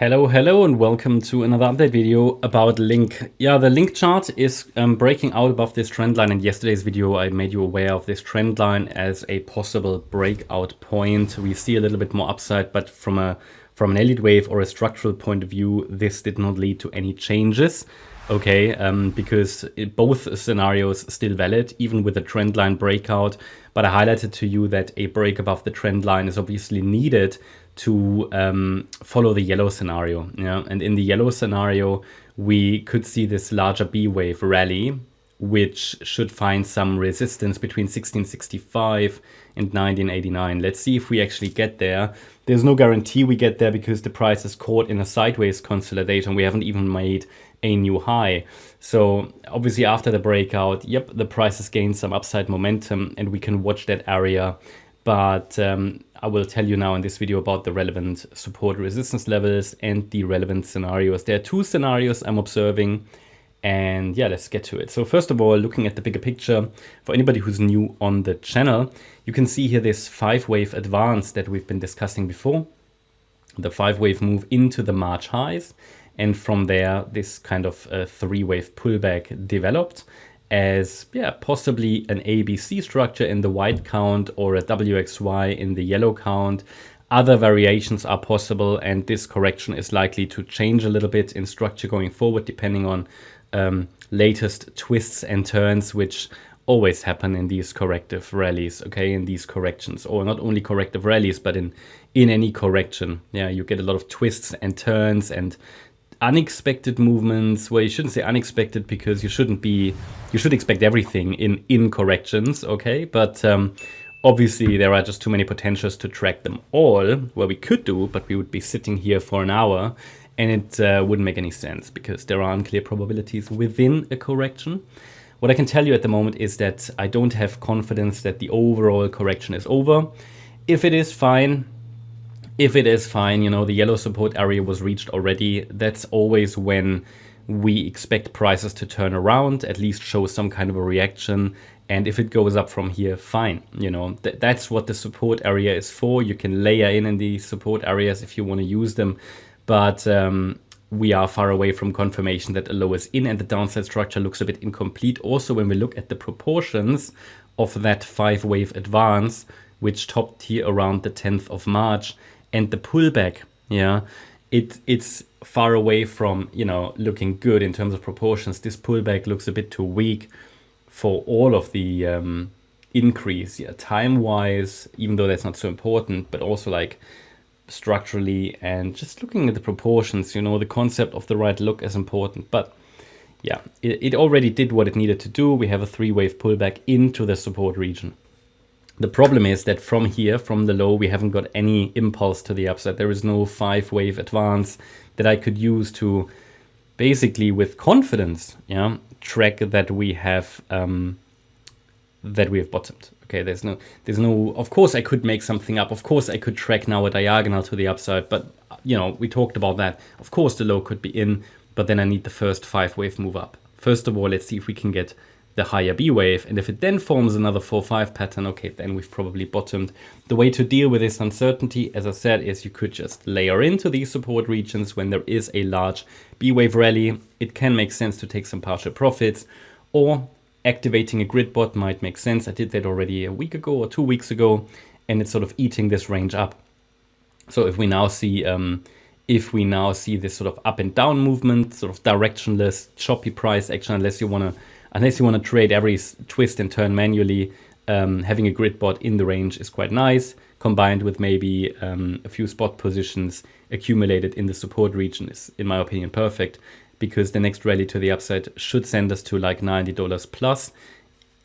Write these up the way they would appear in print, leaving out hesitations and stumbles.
Hello, and welcome to another update video about Link. Yeah, the Link chart is breaking out above this trend line. In yesterday's video, I made you aware of this trend line as a possible breakout point. We see a little bit more upside, but from an Elliott wave or a structural point of view, this did not lead to any changes. Okay, because both scenarios still valid, even with a trend line breakout. But I highlighted to you that a break above the trend line is obviously needed to follow the yellow scenario. Yeah? And in the yellow scenario, we could see this larger B wave rally, which should find some resistance between 1665 and 1989. Let's see if we actually get there. There's no guarantee we get there because the price is caught in a sideways consolidation. We haven't even made a new high. So obviously after the breakout, yep, the price has gained some upside momentum and we can watch that area. But I will tell you now in this video about the relevant support resistance levels and the relevant scenarios. There are two scenarios I'm observing, and yeah, let's get to it. So first of all, looking at the bigger picture, for anybody who's new on the channel, you can see here this 5-wave advance that we've been discussing before. The 5-wave move into the March highs, and from there, this kind of 3-wave pullback developed as possibly an ABC structure in the white count or a WXY in the yellow count. Other variations are possible, and this correction is likely to change a little bit in structure going forward, depending on latest twists and turns, which always happen in these corrective rallies, okay, in these corrections, or not only corrective rallies, but in any correction. Yeah, you get a lot of twists and turns and unexpected movements. Well, you shouldn't say unexpected because you should expect everything in corrections, okay? But obviously there are just too many potentials to track them all. Well, we could do, but we would be sitting here for an hour and it wouldn't make any sense because there are unclear probabilities within a correction. What I can tell you at the moment is that I don't have confidence that the overall correction is over. If it is fine, you know, the yellow support area was reached already. That's always when we expect prices to turn around, at least show some kind of a reaction. And if it goes up from here, fine. You know, that's what the support area is for. You can layer in the support areas if you want to use them. But we are far away from confirmation that a low is in, and the downside structure looks a bit incomplete. Also, when we look at the proportions of that 5-wave advance, which topped here around the 10th of March, and the pullback, yeah, it's far away from, you know, looking good in terms of proportions. This pullback looks a bit too weak for all of the increase, yeah, time-wise, even though that's not so important, but also like structurally and just looking at the proportions, you know, the concept of the right look is important. But yeah, it already did what it needed to do. We have a 3-wave pullback into the support region. The problem is that from here, from the low, we haven't got any impulse to the upside. There is no 5-wave advance that I could use to basically, with confidence, yeah, track that we have bottomed. Okay, there's no. Of course, I could make something up. Of course, I could track now a diagonal to the upside. But you know, we talked about that. Of course, the low could be in, but then I need the first 5-wave move up. First of all, let's see if we can get the higher B wave, and if it then forms another 4-5 pattern, okay, then we've probably bottomed. The way to deal with this uncertainty, as I said, is you could just layer into these support regions when there is a large B wave rally. It can make sense to take some partial profits, or activating a grid bot might make sense. I did that already a week ago or 2 weeks ago, and it's sort of eating this range up. So if we now see this sort of up and down movement, sort of directionless, choppy price action, unless you want to trade every twist and turn manually, having a grid bot in the range is quite nice, combined with maybe a few spot positions accumulated in the support region is, in my opinion, perfect, because the next rally to the upside should send us to like $90 plus,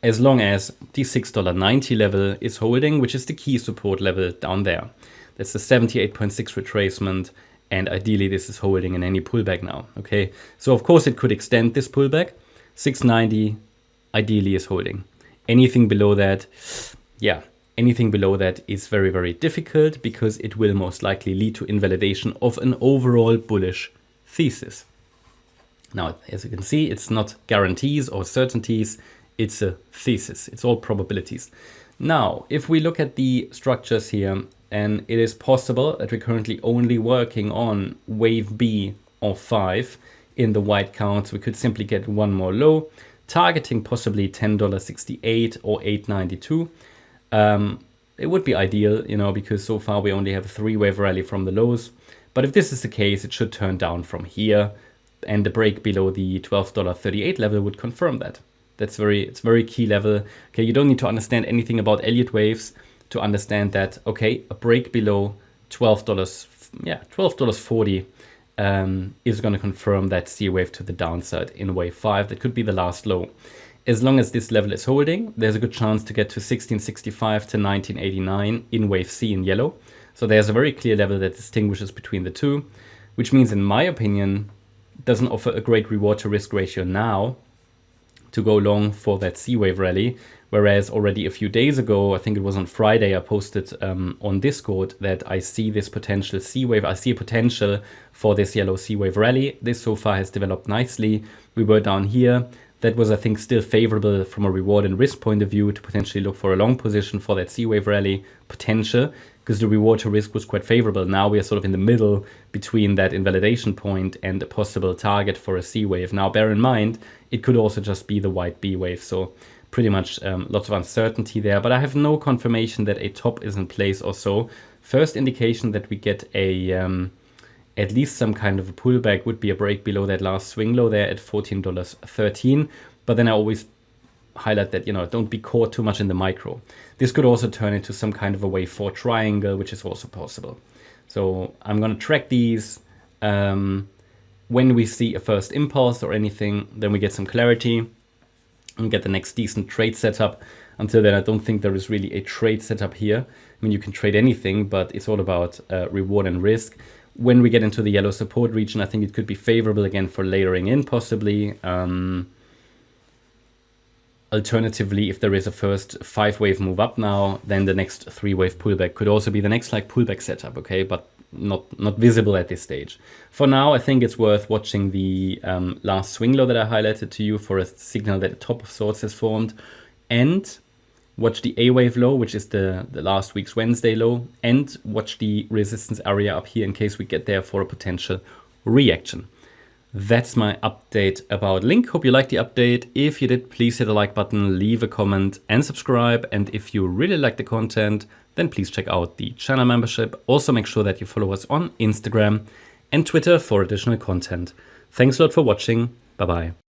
as long as the $6.90 level is holding, which is the key support level down there. That's the 78.6 retracement, and ideally this is holding in any pullback now, okay? So of course it could extend this pullback. 690 ideally is holding. Anything below that, anything below that is very, very difficult because it will most likely lead to invalidation of an overall bullish thesis. Now, as you can see, it's not guarantees or certainties, it's a thesis. It's all probabilities. Now, if we look at the structures here, and it is possible that we're currently only working on wave B of 5 in the white count. So we could simply get one more low, targeting possibly $10.68 or $8.92. It would be ideal, because so far we only have a 3-wave rally from the lows. But if this is the case, it should turn down from here, and the break below the $12.38 level would confirm that. It's very key level. Okay, you don't need to understand anything about Elliott waves to understand that, okay, a break below $12.40 is going to confirm that C wave to the downside in wave 5. That could be the last low. As long as this level is holding, there's a good chance to get to 1665 to 1989 in wave C in yellow. So there's a very clear level that distinguishes between the two, which means, in my opinion, doesn't offer a great reward to risk ratio now to go long for that C wave rally. Whereas already a few days ago, I think it was on Friday, I posted on Discord that I see this potential C wave. I see a potential for this yellow C wave rally. This so far has developed nicely. We were down here. That was, I think, still favorable from a reward and risk point of view to potentially look for a long position for that C wave rally potential, because the reward to risk was quite favorable. Now we are sort of in the middle between that invalidation point and a possible target for a C wave. Now, bear in mind, it could also just be the white B wave. So pretty much lots of uncertainty there, but I have no confirmation that a top is in place or so. First indication that we get a at least some kind of a pullback would be a break below that last swing low there at $14.13. But then I always highlight that, don't be caught too much in the micro. This could also turn into some kind of a wave 4 triangle, which is also possible. So I'm going to track these. When we see a first impulse or anything, then we get some clarity and get the next decent trade setup. Until then, I don't think there is really a trade setup here. I mean, you can trade anything, but it's all about reward and risk. When we get into the yellow support region, I think it could be favorable again for layering in possibly. Alternatively, if there is a first 5-wave move up now, then the next 3-wave pullback could also be the next pullback setup, okay? But not visible at this stage. For now, I think it's worth watching the last swing low that I highlighted to you for a signal that a top of sorts has formed, and watch the A wave low, which is the last week's Wednesday low, and watch the resistance area up here in case we get there for a potential reaction. That's my update about Link. Hope you liked the update. If you did, please hit the like button, leave a comment and subscribe. And if you really like the content, then please check out the channel membership. Also make sure that you follow us on Instagram and Twitter for additional content. Thanks a lot for watching. Bye-bye.